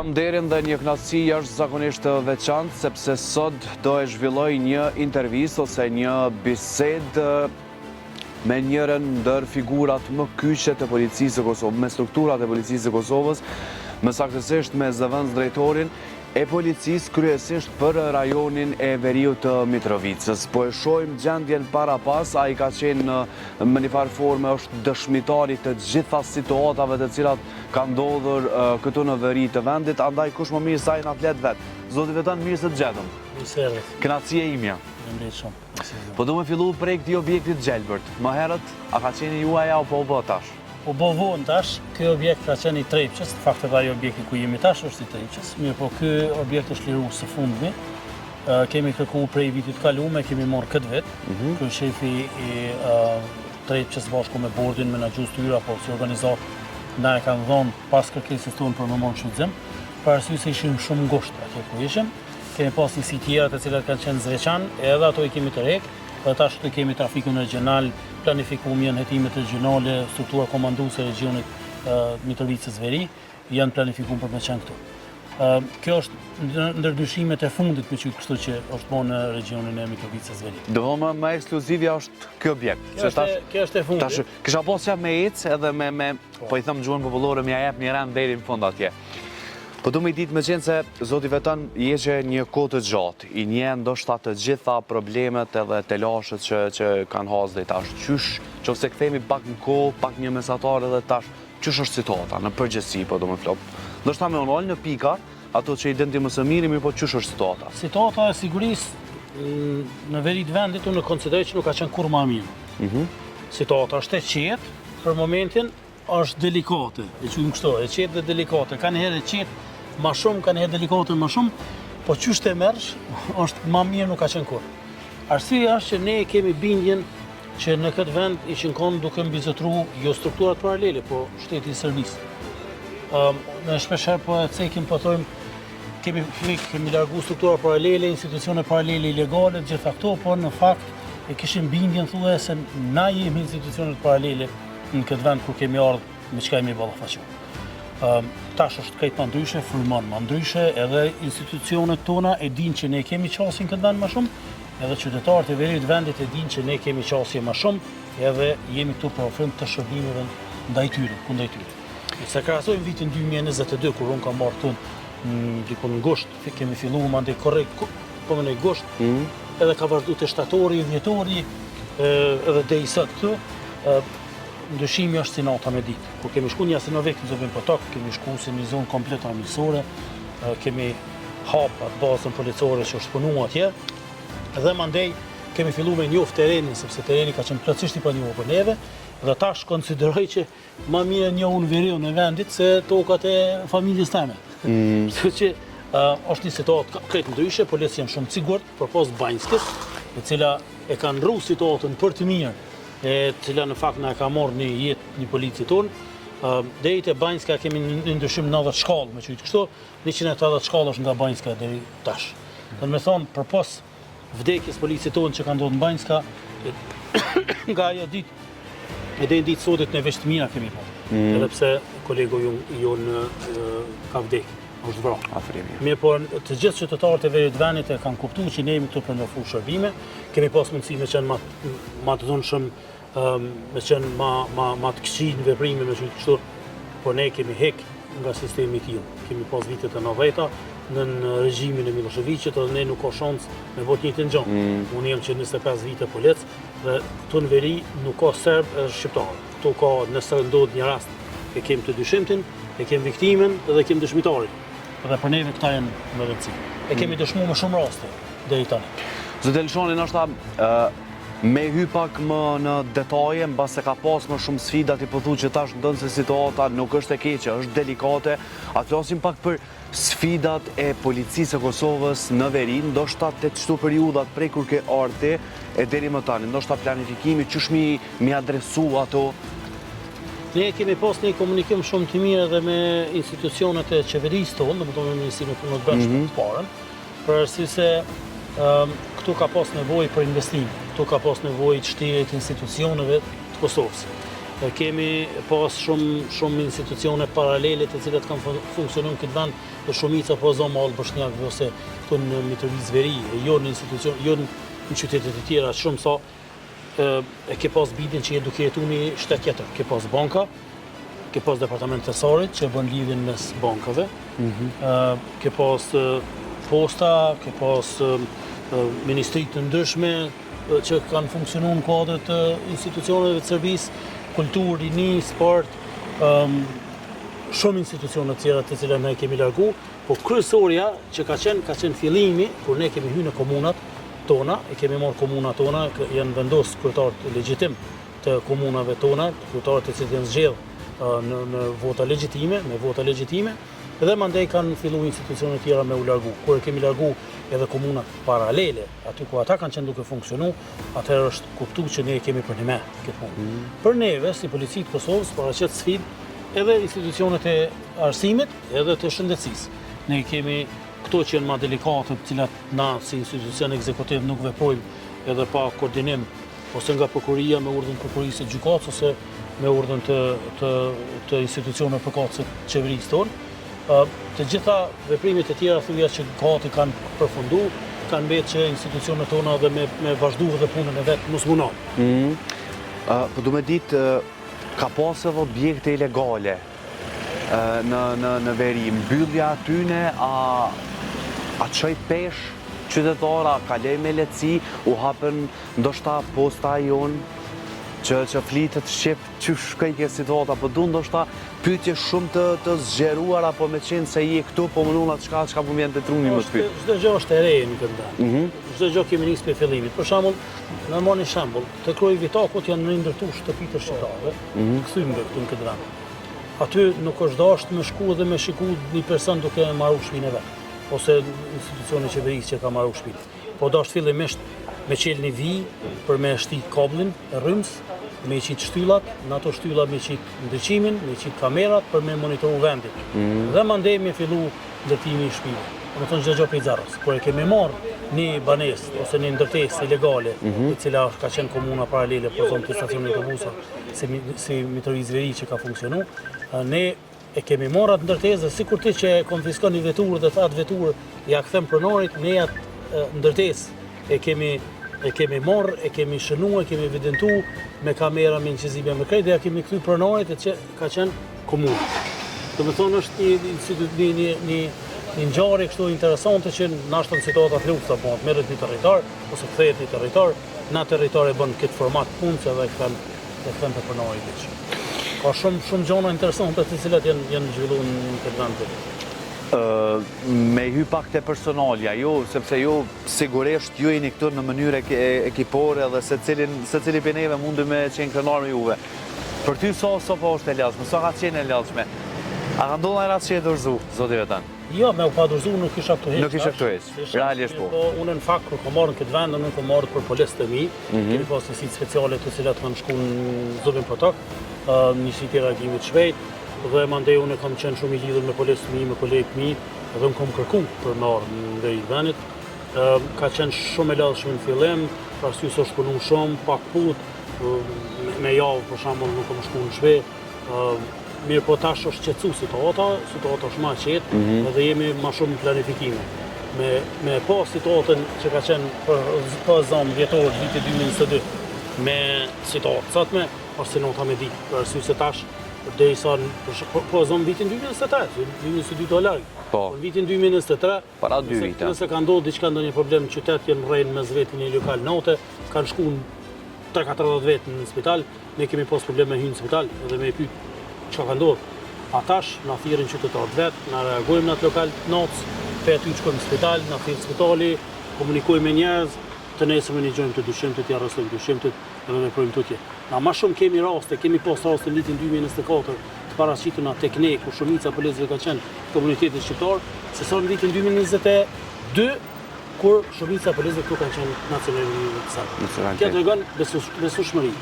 kam nderin dhe një kënaqësi jashtëzakonisht të veçantë, sepse sot do e zhvilloj një intervistë ose një bisedë me njërin ndër figurat më kyçe të policisë së Kosovës, me strukturat e policisë së Kosovës, më saktësisht me zëvendësdrejtorin e policisë kryesisht për rajonin e veriut të Mitrovicës. Po e shohim gjendjen para pas, ai ka qenë në një farë forme është dëshmitari të gjitha situatave të cilat ka ndodhur këtu në veri të vendit, andaj kush më mirë sa ai na flet vet. Zoti Vetan, mirë se të gjetëm. Kënaqësia imja. Po do me fillu prej këtij objektit Gjelbërt. Më herët, a ka qenë juaj apo po tash? Po vonë tash, ky objekt ka qenë i Trepçës, në fakt ai objekti ku jemi tash është i Trepçës. Mirë, po ky objekt është liruar së fundmi. Kemi kërkuar prej vitit kaluar, kemi marrë këtë vit. Ky shefi i Trepçës bashkë me bordin, menaxhues të yra, po si organizat na e kanë dhënë pas kërkesës tonë për më marrë shfrytëzim. Për arsye se ishim shumë ngushtë atje ku ishim. Kemi pas një si tjera të cilat kanë qenë zveçan, edhe ato i kemi të rek, dhe tash të kemi trafikun regional, planifikum janë hetimet regionale, struktura komanduese e regionit Mitrovicës Veri, janë planifikum për me qenë këtu. Kjo është ndërdyshimet e fundit me qytë kështu që është bo në regionin e Mitrovicës Veri. Do më ekskluzivja është kjo objekt. Kjo është e fundit. Kisha posja me ecë edhe me po i thëmë gjuhën popullore, më ja jep një rend deri në fund atje. Po du me i ditë me qenë se Zoti Vetan jeqe një kohë të gjatë, i nje ndoshta të gjitha problemet edhe të lashët që kanë hasë dhe tash. Qysh, që ose këthemi pak në kohë, pak një mesatar edhe tash, qysh është situata, në përgjithësi, po du me flopë. Ndoshta me onol në pika, ato që i dëndi më së mirë, po qysh është situata? Situata e sigurisë në verit vendit, unë konsideroj që nuk ka qenë kur ma mirë. Situata është e qetë, për momentin është delikate, e qujmë kështu, e qetë dhe delikate, ka njëherë e qetë ma shumë, ka njëherë delikate ma shumë, po qysh të mërsh, është ma mirë nuk ka qenë kur. Arsyeja është që ne kemi bindjen që në këtë vend ishin konë duke mbizotru jo strukturat paralele, po shteti i Serbisë. Në shpesher po e cekim, po thojmë, kemi largu strukturat paralele, institucione paralele ilegale, gjitha këto, po në fakt e kishim bindjen thue se na jemi institucionet paralele në këtë vend kur kemi ardhë me qka jemi ballafaqu. Tash është krejt ma ndryshe, frymon ma ndryshe, edhe institucionet tona e din që ne kemi qasje në këtë vend ma shumë, edhe qytetarët e verit vendit e din që ne kemi qasje ma shumë, edhe jemi këtu për ofrim të shërbimeve ndaj tyre, kundaj tyre. Se krahasojmë vitin 2022, kur unë kam marrë këtu dikun në gusht, kemi fillu ma ndaj korrekt, po më në gusht, edhe ka vazhdu të shtatori, dhjetori, edhe dhe i sot këtu, ndryshimi është si nata me ditë. Kur kemi shku një Asinovek në Zobin Potok, kemi shku si një zonë komplet armiqësore, kemi hap atë bazën policore që është punu atje, dhe mandej kemi fillu me njoft terenin, sepse tereni ka qenë plotësisht i pa njohur për neve, dhe tash konsideroj që ma mirë njohun veriun e vendit se tokat e familjes teme. Kështu që është një situatë krejt ndryshe, policia janë shumë sigurt, përpos Banjskës, e cila e kanë rru situatën për të mirë, e cila në fakt na ka marrë një jetë një polici tonë. Deri te Banjska kemi një ndryshim 90 shkallë, me qytë kështu, 180 shkallësh nga Banjska deri tash. Dhe me thonë, përpos vdekjes polici tonë që ka ndodhur në Banjska, nga ajo ditë, edhe në ditë sotit në veç të mira kemi po. Edhe pse kolegu jonë ka vdekë. është vrarë. Mirë, por të gjithë qytetarët e verit vendit e kanë kuptuar që ne jemi këtu për me ofruar shërbime, kemi pas mundësi me qenë ma të dhunshëm, me qenë ma të këqij në veprime me qenë kështu, por ne kemi hek nga sistemi i tillë. Kemi pas vitet e 90-ta në regjimin e Miloševićit dhe ne nuk ka shans me vot një të ngjon. Unë jam që 25 vite polec dhe këtu në veri nuk ka serb edhe shqiptar. Këtu ka nëse ndodh një rast e kem të dyshimtin, e kem viktimen dhe kem dëshmitarin. Dhe për neve këta janë më rëndësi. E kemi dëshmu më shumë raste deri tani. Zotë Elshoni, ndoshta me hy pak më në detaje, mbas se ka pas më shumë sfida, ti po thu që tash ndonë se situata nuk është e keqe, është delikate, a të flasim pak për sfidat e policisë e Kosovës në veri, ndoshta të çdo periudat prej kur ke ardhe e deri më tani, ndoshta planifikimi, qysh mi adresu ato. Ne kemi pas një komunikim shumë të mirë edhe me institucionet e qeverisë tonë, domethënë me Ministrinë e Punëve të Brendshme të parën, për arsye se këtu ka pas nevojë për investim, këtu ka pas nevojë të shtrirjet institucioneve të Kosovës. Kemi pas shumë institucione paralele të cilat kanë funksionuar në këtë vend dhe shumica po zonë mallë bosnjak ose këtu në Mitrovic Veri, jo në institucion, jo në qytetet e tjera shumë sa e ke pas bidin që je duke jetu një shtet tjetër. Ke pas banka, ke pas departament thesarit që bën lidhjen mes bankave, ke pas posta, ke pas ministrit të ndryshme që kanë funksionu në kuadrët të institucioneve të servis, kulturë, rini, sport, shumë institucione të tjera të cilat ne kemi largu, po kryesorja që ka qenë fillimi kur ne kemi hyrë në komunat tona, e kemi marrë komunat tona, janë vendos kryetarët legjitim të komunave tona, kryetarët të cilët janë zgjedhur në vota legjitime, me vota legjitime, edhe mandej kanë fillu institucione tjera me u largu. Kur e kemi largu edhe komunat paralele, aty ku ata kanë qenë duke funksionu, atëherë është kuptu që ne kemi për një me këtë punë. Për neve, si polici të Kosovës, paraqet sfidë edhe institucionet e arsimit, edhe të shëndetësisë. Ne kemi këto që janë ma delikate, të cilat na si institucion ekzekutiv nuk veprojmë edhe pa koordinim, ose nga prokuria me urdhën prokurisë së gjykatës, ose me urdhën të institucioneve përkatëse të qeverisë tonë. Të gjitha veprimet e tjera thuja që gati kanë përfundu, kanë mbetë që institucionet tona dhe me vazhdu dhe punën e vetë mos munon. Po du me ditë, ka pas edhe objekte ilegale në Veri, mbyllja atyne, a qoj pesh qytetara, ka lej me lehtësi, u hapën ndoshta posta jonë, që flitet Shqip që shkajke situata, po du ndoshta pyetje shumë të zgjeruar, apo me qenë se je këtu, po më nuna çka po vjen të truni më shpyt. Çdo gjë është e re në këtë vend. Çdo gjë kemi nisë për fillimit. Për shembull, na marrni shembull, te Kroji Vitakut janë rindërtuar shtëpitë të shqiptarëve, kthymve këtu në këtë vend. Aty nuk është dashur me shku dhe me shiku një person duke marrë shpinën e vet, ose institucioni qeverisë që ka marrë shpinë. Po dashur fillimisht me qelë një vijë për me shti kablin e rryms, me qitë shtyllat, në ato shtyllat me qitë ndryqimin, me qitë kamerat për me monitoru vendit. Dhe mandej me fillu ndërtimi i shpive. Më thonë gjë për i zarës. Kur e kemi marrë një banes ose një ndërtesë ilegale, e cila ka qenë komuna paralele për zonë të stacionit të busa, si Mitrovic Veri që ka funksionu, ne e kemi marrë atë ndërtesë dhe sikur ti që konfiskon një veturë dhe atë veturë ja kthem pronarit, ne atë ndërtesë e kemi marrë, e kemi shënu, e kemi evidentu me kamera, me inqizime, me krejt, dhe ja kemi kthy pronarit e që ka qenë komunë. Do me thonë është një ngjarje kështu interesante që nashton situatat lufta, po merret një territor ose kthehet një territor, na territori bën këtë format punëse dhe kthen te pronari i tij. Ka shumë gjëra interesante të cilat janë zhvilluar në këtë vend. Me hy pak të personalja, sepse ju sigurisht ju jeni këtu në mënyrë ekipore dhe se cili për neve mundi me qenë krenar me juve. Për ty so po është e lashme, so ka qenë e lashme. A ka ndonë e ratë që e dorëzu, zotive tanë? Jo, me u pa dorëzu nuk isha këtu heq. Nuk isha këtu heq, realisht po. Unë në fakt kur kom marrë në këtë vend, unë kom marrë për polisë të mi, kemi pas njësit speciale të cilat kanë shku në Zubin Potok, njësit i reagimit shvejt, dhe mandej unë kam qenë shumë i lidhur me polisë të mi, me kolegët mi, dhe më kom kërku për marrë në veri të vendit. Ka qenë shumë e lashme në fillim, për arsye se është punu shumë, pak put, me javë për shembull nuk kam shku në shvet. Mirë po tash është qetësu situata është ma qetë, edhe jemi ma shumë në planifikime. Me po situatën që ka qenë për zamë vjetorë viti 2022, me situatë satme, është se nota me ditë, për arsye se tash, dhe i sa po zamë vitin 2023, 2022 do largë. Po. Në vitin 2023, para 2 vite. Nëse ka ndodhur diçka ndonjë problem në qytet, janë rrejnë me vetë një lokal note, kanë shku 3-4 vetë në spital, ne kemi pas probleme me hynë në spital, edhe me pyet çka ka ndodhur. Atash na thirrin qytetarët vet, na reagojmë në atë lokal noc, pe aty shkojmë në spital, na thirr spitali, komunikojmë me njerëz, të nesërmë një gjojmë të dyshimtit, ja rrosojmë dyshimtit edhe veprojmë tutje. Na më shumë kemi raste, kemi pas raste në vitin 2024 të paraqituna tek ne ku shumica policëve ka qenë komunitetit shqiptar, se sa në vitin 2022 kur shumica policëve këtu kanë qenë nacionalistë. Kjo tregon besueshmëri.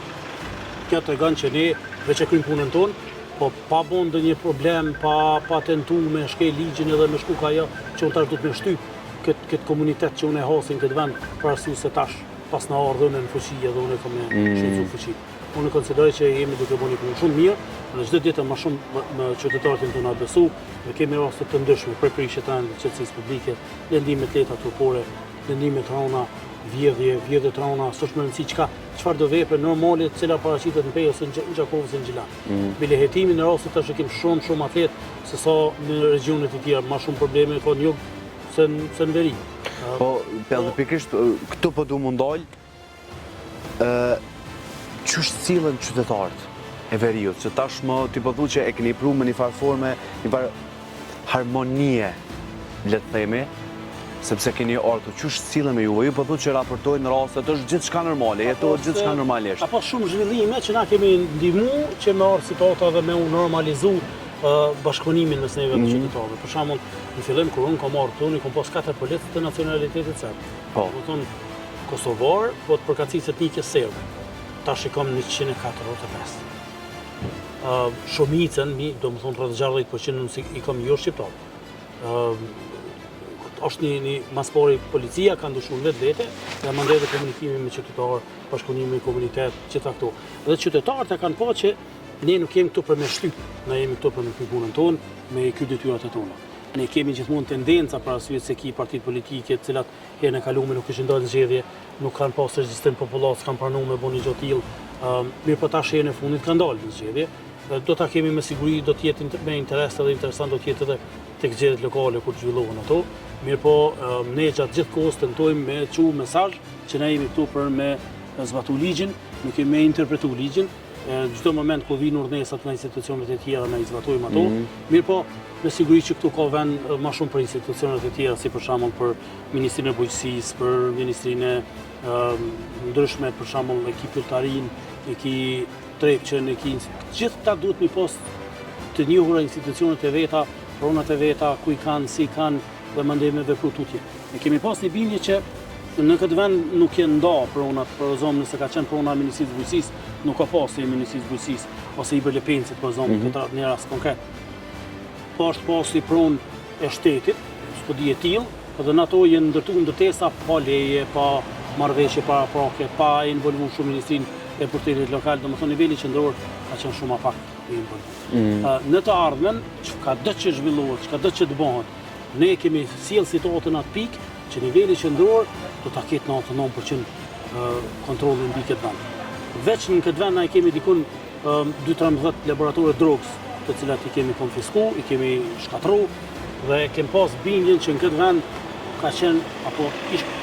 Kjo tregon që ne veç e kryjmë punën tonë, po pa bon ndonjë problem, pa tentu me shkel ligjin edhe me shku ka ajo që unë tash du të me shtyp këtë komunitet që unë e hasin këtë vend, për arsye se tash pas na ardhën në fuqi edhe unë kam me shqetësu fuqi. unë konsideroj që jemi duke bënë një punë shumë mirë, dhe çdo ditë më shumë me qytetarët tonë na besu, ne kemi raste të ndryshme për prishje të qetësisë publike, lëndime të lehta trupore, lëndime të rënda, vjedhje të rënda, s'është më rëndësi çfarë do vepre normale të cilat paraqitet në Pejë ose në Gjakov ose në Gjilan. Bile hetimin në rastet tash kemi shumë atlet se sa në regionet e tjera, më shumë probleme ka në jug se në veri. Po, pikërisht këtu po du mundal, ç'është sillen qytetarët e veriut, që tashmë ti po thu që e keni pru me një farë forme, një farë harmonie, le të themi, sepse keni orë, ç'është sillen me juve, ju po thu që raportojnë në rastet, është gjithçka normale, jetohet gjithçka normalisht. Apo shumë zhvillime që na kemi ndihmu që me orë situata dhe me u normalizu bashkëpunimin mes neve dhe qytetarëve. Për shembull, në fillim kur unë kam marrë tonë, kam pas 4 polic të nacionalitetit serb. Po. Do të thonë kosovar, po të përkatësisë etnike serbe. Tash i kam 145. Shumicën, do më thonë rreth 60% i kam jo shqiptar. Është një maspori policia, ka ndryshuar vetë, dhe mandej dhe komunikimi me qytetarë, bashkëpunimi me komunitet, gjitha këto. Dhe qytetarët e kanë pa që ne nuk jemi këtu për me shtyp, ne jemi këtu për me kry punën tonë, me kry detyrat e tona. Ne kemi gjithmonë tendenca për arsye se ki partitë politike, të cilat herën e kaluar nuk kishin dalë zgjedhje, nuk kanë pas regjistrim popullar, s'kan pranuar me bëni gjë tillë. Mirë po tash herën e fundit kanë dalë në zgjedhje. Do ta kemi me siguri, do të jetë me interes edhe interesant, do të jetë edhe tek zgjedhjet lokale kur zhvillohen ato. Mirë po, ne gjatë gjithë kohës tentojmë me çu mesazh që ne jemi këtu për me zbatu ligjin, nuk kemi me interpretu ligjin. Çdo moment ku vinë urdhënesat nga institucionet e tjera ne i zbatojmë ato. Mirë po, me siguri që këtu ka vend më shumë për institucionet e tjera, si për shembull për Ministrinë e Bujqësisë, për Ministrinë ndryshme, për shembull ekipirtarin, Trepçën, gjithë ta duhet mi pas të njohura institucionet e veta, pronat e veta, ku i kanë, si kanë, dhe mandej me vepru tutje. Ne kemi pas një bindje që në këtë vend nuk janë nda pronat, për zonë nëse ka qenë prona e Ministrisë Bujqësisë, nuk ka pas e Ministrisë Bujqësisë, ose i Berlepencit, për zonë këtë një rast konkret. Po është pas i pronë e shtetit, s'po di e tillë, dhe në ato janë ndërtuar ndërtesa pa leje, pa marrëveshje, pa prake, pa involvu shumë Ministrinë e Përtërit Lokal, domethënë niveli qendror ka qenë shumë pak i involvuar. Në të ardhmen, çka do të zhvillohet, çka do të bëhet, ne kemi sjell situatën atë pikë që niveli qendror do ta ketë 99% kontrollin mbi këtë vend. Veç në këtë vend na kemi dikun 2-13 laboratore drogës, të cilat i kemi konfisku, i kemi shkatru dhe kemi pas bindjen që në këtë vend ka qenë apo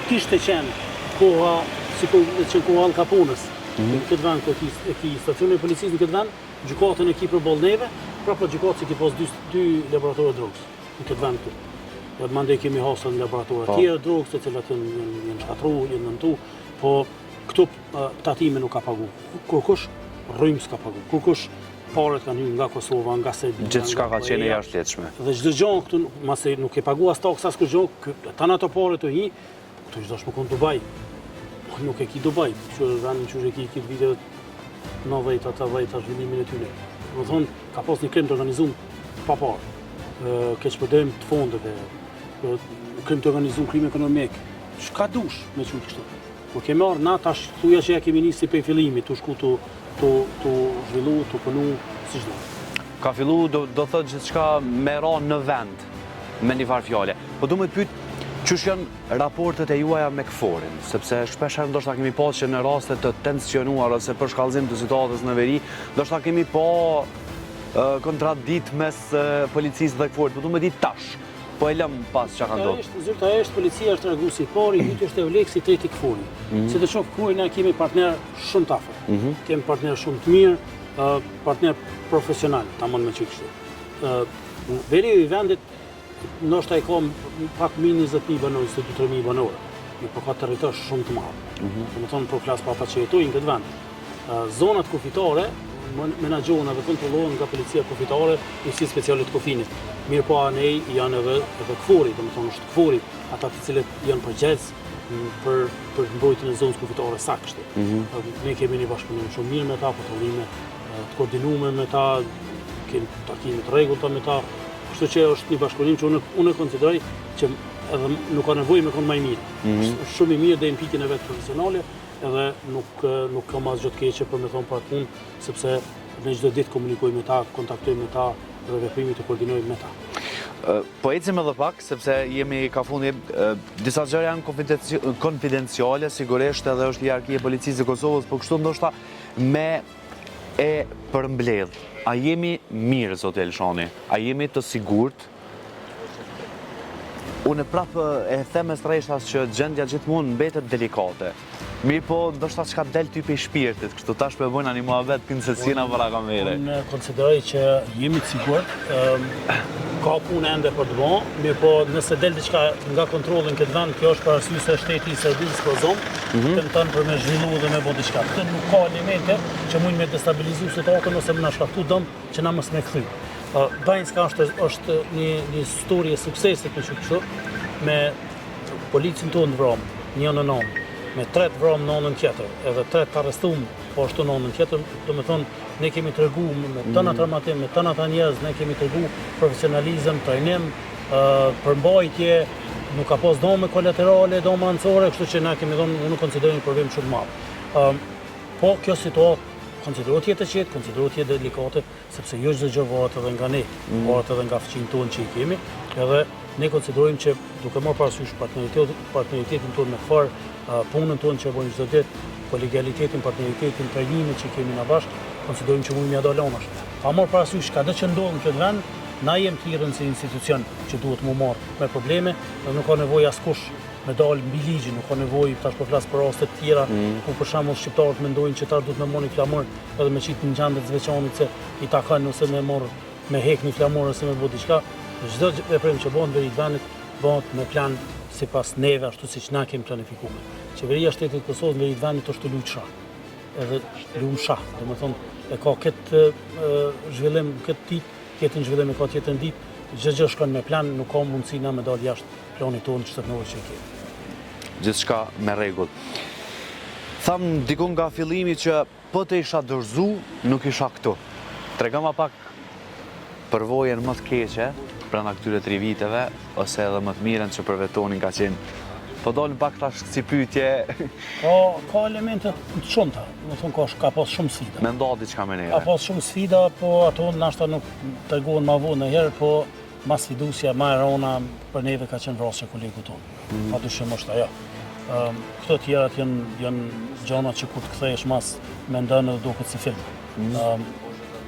kishte qenë koha sikur që koha Al Caponës. Në këtë vend e ki stacioni e policisë në këtë vend, gjykatën e ki për boll neve, pra po gjykatë që ki pas 2 laboratore drogës në këtë vend këtu. Dhe mandej kemi hasën në laboratore tjera drogës, të cilat janë shkatru, janë nëntu, po këtu tatime nuk ka pagu. Kurkush rrym s'ka pagu. Kurkush paret kanë hyrë nga Kosova, nga Serbia. Gjithçka ka qenë e jashtëligjshme. Dhe çdo gjë këtu, mase nuk e pagu as taks as kurrë gjë, tan ato paret të hi, këtu çdo shmo kon Dubai. Nuk e ki Dubai, që vend që e ki këtë vitet 90-80 zhvillimin e tyre. Do thonë, ka pas një krim të organizuar pa parë, keqpërdrim të fondeve, krim të organizuar krim ekonomik, çka dush me çu kështu. Kur kemi marrë na tash thuja që ja kemi nisi prej fillimit, tu shku tu zhvillu, tu punu si çdo. Ka fillu do thotë gjithçka me ra në vend, me një farë fjale. Po du me të pyet, çush janë raportet e juaja me KFOR-in, sepse shpesh ndoshta kemi pas që në raste të tensionuar ose për shkallëzim të situatës në veri, ndoshta kemi pa kontradikt mes policisë dhe KFOR-it, po du me ditë tash, po e lëm pas çka ka ndodhur. Zyrtarisht policia është rregull si pari, hyti është e vlekë si treti KFOR-i. Si të shoh KFOR-in na kemi partner shumë të afërt. Kemi partner shumë të mirë, partner profesional, tamam me çështë. Veri i vendit ndoshta i ka pak mini 20.000 banorë, 23.000 banorë, po ka territor shumë të madh. Domethënë për flas pa ata që jetojnë në këtë vend. Zonat kufitare menaxhohen dhe kontrollohen nga policia kufitare, Njësia Speciale të Kufinit. Mirë po anej janë edhe KFOR-i, domethënë është KFOR-i, ata të cilët janë përgjegjës për mbrojtjen e zonës kufitare saktë. Ne kemi një bashkëpunim shumë mirë me ta, kontrollime të koordinuar me ta, kemi takime të rregullta me ta. Kështu që është një bashkëpunim që unë e konsideroj që edhe nuk ka nevojë me kon më i mirë. Është shumë i mirë dhe në pikën e vet profesionale, edhe nuk kam asgjë të keqe për me thonë për atë punë, sepse ne çdo ditë komunikojmë me ta, kontaktojmë me ta dhe veprimi të koordinojmë me ta. Po ecim edhe pak, sepse jemi ka fundi, disa gjëra janë konfidenciale, sigurisht edhe është hierarkia e policisë së Kosovës, po kështu ndoshta me e përmbledh. A jemi mirë, zoti Elshani? A jemi të sigurt? Unë prapë e them me streshtas që gjendja gjithmonë mbetet delikate. Mirë po, ndoshta çka del ty pe shpirtit, kështu tash po e bëjnë ani muhabet princesina para kamere. Unë konsideroj që jemi të sigurt, ka punë ende për të bërë, mirë po nëse del diçka nga kontrolli në këtë vend, kjo është për arsye se shteti i Serbisë po tenton për me zhvillu dhe me bë diçka. Këtë nuk ka elemente që mund me destabilizu situatën ose më na shkaktu dëm që na mos me kthy. Banjska është një histori e suksesit me kështu, me policin tonë vrom, 1-9, me 3 vrom në anën tjetër, edhe 3 të arrestum, po ashtu në anën tjetër, do me thonë, ne kemi të regu me tëna traumatim, me tëna të njerëz, ne kemi të regu profesionalizëm, trajnim, përmbajtje, nuk ka pas dome kolaterale, dome anësore, kështu që ne kemi thonë, unë konsideroj një problem shumë madh. Po kjo situatë konsiderohet jetë e qetë, konsiderohet jetë delikate, sepse jo çdo gjë varet edhe nga ne, varet edhe nga fëmijët tonë që i kemi, edhe ne konsiderojmë që duke marrë parasysh partneritetin tonë me FAR, punën tonë që e bëjmë çdo ditë, kolegialitetin, partneritetin, trajnimin që kemi na bashkë, konsiderojmë që mund mja dalë onash. Pa marrë parasysh ka që ndodh në këtë vend, na jem të lirën si institucion që duhet mu marrë me probleme, dhe nuk ka nevojë askush me dalë mbi ligjin, nuk ka nevojë tash po flas për raste të tjera, ku për shembull shqiptarët mendojnë që ta duhet me marrë një flamur edhe me qit në gjendë të veçantë se i takon ose me marrë me hek një flamur ose me bë diçka. Çdo veprim që bëhet deri vendit bëhet me plan sipas neve ashtu siç na kemi planifikuar. Qeveria e shtetit të Kosovës deri vendit është luajt shah. Edhe luajm shah, domethënë e ka këtë zhvillim këtë ditë, zhvillim e ka tjetër ditë, çdo gjë shkon me plan, nuk ka mundësi na me dal jashtë planit tonë që të nevojë që kemi. Gjithçka me rregull. Tham dikun nga fillimi që po të isha dorëzu, nuk isha këtu. Tregoma pak përvojën më të keqe pranë këtyre 3 viteve, ose edhe më të mirën që përvetonin ka qenë. Po dolën pak tash si pyetje. Ka elemente të shumta, do të thonë ka pas shumë sfida. Me nda diçka me neve. Ka pas shumë sfida, po ato nashta nuk tregohen më vonë ndonjëherë, po ma sfidusja, ma e rona për neve ka qenë vrasja kolegu tonë. Padyshim është ajo. Këto tjerat janë gjëra që kur të kthehesh mas mendon edhe duket si film.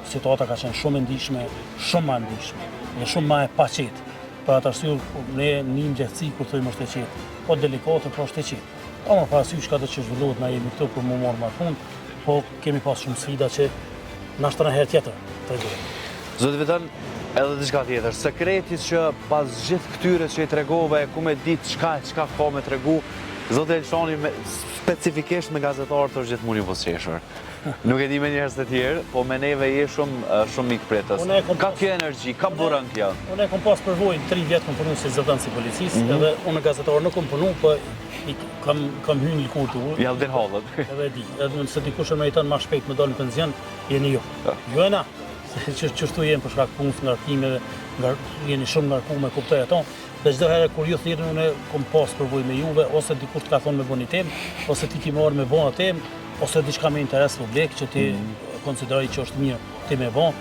Situata ka qenë shumë e ndihshme, dhe shumë më e paqetë. Për atë arsye ne një ngjësi kur thojmë është e qetë, po delikate, po është e qetë. Pa më parasysh ka të që zhvillohet na jemi këtu për më marrë më fund, po kemi pas shumë sfida që nashta në herë tjetër tregojmë. Zoti Vetan, edhe diçka tjetër, sekreti që pas gjithë këtyre që i tregove, ku me ditë çka ka me tregu, zoti Elshani specifikisht me gazetarët është gjithmonë i vështirë. Nuk e di me njerëz të tjerë, po me neve je shumë mik pretës. Ka kjo energji, ka burën kjo. Unë e kom pas përvojë 3 vjet kom punuar si zëdhënës si policisë, edhe unë gazetar nuk kom punu, po kam hyrë në lëkurë tu. Ja vlen hallët. Edhe di, edhe nëse dikush e meriton më shpejt me dalë në pension, jeni ju. Jo e na. Çështu jemi për shkak punës, ngarkimeve, jeni shumë ngarkuar me kuptoj ato. Dhe çdo herë kur ju thirrni unë kom pas përvojë me juve, ose dikush të ka thonë me bëni temë, ose ti marrë me bëna temë, ose diçka me interes publik që ti konsideroj që është mirë ti me bën.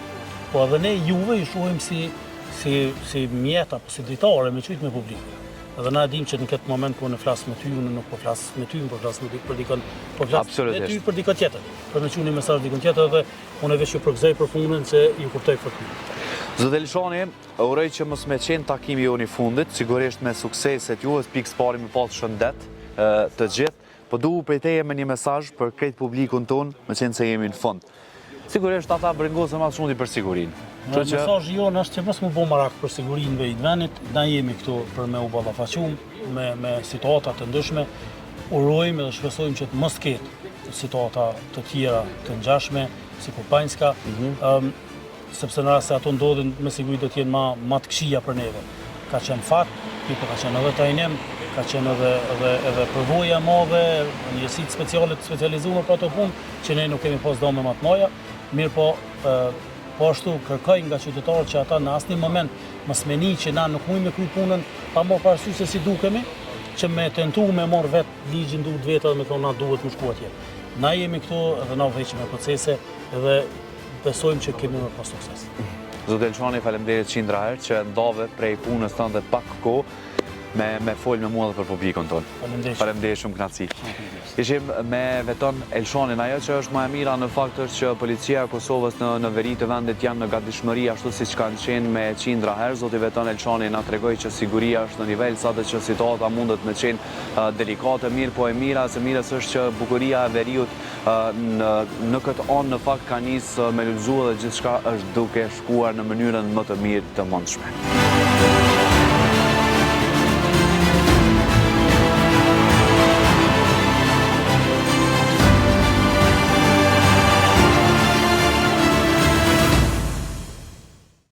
Po edhe ne juve ju shohim si mjet apo si dritare me çujt me publikun. Edhe na dim që në këtë moment kur ne flas me ty, unë nuk po flas me ty, po flas me dikon, po flas me ty për dikon tjetër. Për me çuni mesazh dikon tjetër dhe unë veç ju përgëzoj për punën që ju kuptoj fort. Zoti Elshani, uroj që mos me qenë takimi juaj i fundit, sigurisht me sukseset juaj, pikë pari me pas shëndet të gjithë. Po duhu prej teje me një mesazh për krejt publikun tonë, me qenë se jemi në fund. Sigurisht ata brengosën më shumë për sigurinë. Mesazhi jonë është që mos më bëj marak për sigurinë e vendit, na jemi këtu për me u ballafaqum me situata të ndryshme. Urojmë dhe shpresojmë që të mos ketë situata të tjera të ngjashme, si kur Banjska, sepse në rast se ato ndodhin, me siguri do të jenë më të këqija për neve. Ka qenë fat, po ka qenë edhe trajnim, ka qenë edhe përvoja madhe, njësitë speciale të specializuar për ato punë, që ne nuk kemi pas dome më të mëdha, mirë po ashtu kërkoj nga qytetarët që ata në asnjë moment mos meni që na nuk mundemi me kry punën pa marrë parasysh se si dukemi, që me tentu me marrë vetë ligjin duhet vetë dhe me thonë na duhet më shku atje. Na jemi këtu edhe na veqim e procese dhe besojmë që kemi më pas sukses. Zotë Elçani, faleminderit qindra herë që ndave prej punës tënde pak kohë me fol me mua dhe për publikun tonë. Faleminderit shumë, knatësi. Ishim me veton Elçanin. Ajo që është më e mira në fakt është që policia e Kosovës në veri të vendit janë në gatishmëri ashtu siç kanë qenë me qindra herë. Zoti veton Elçani na tregoi që siguria është në nivel sado që situata mundet me qenë delikate, mirë po e mira se mirës është që bukuria e veriut në këtë anë në fakt ka nisë me lulëzu dhe gjithçka është duke shkuar në mënyrën më të mirë të mundshme.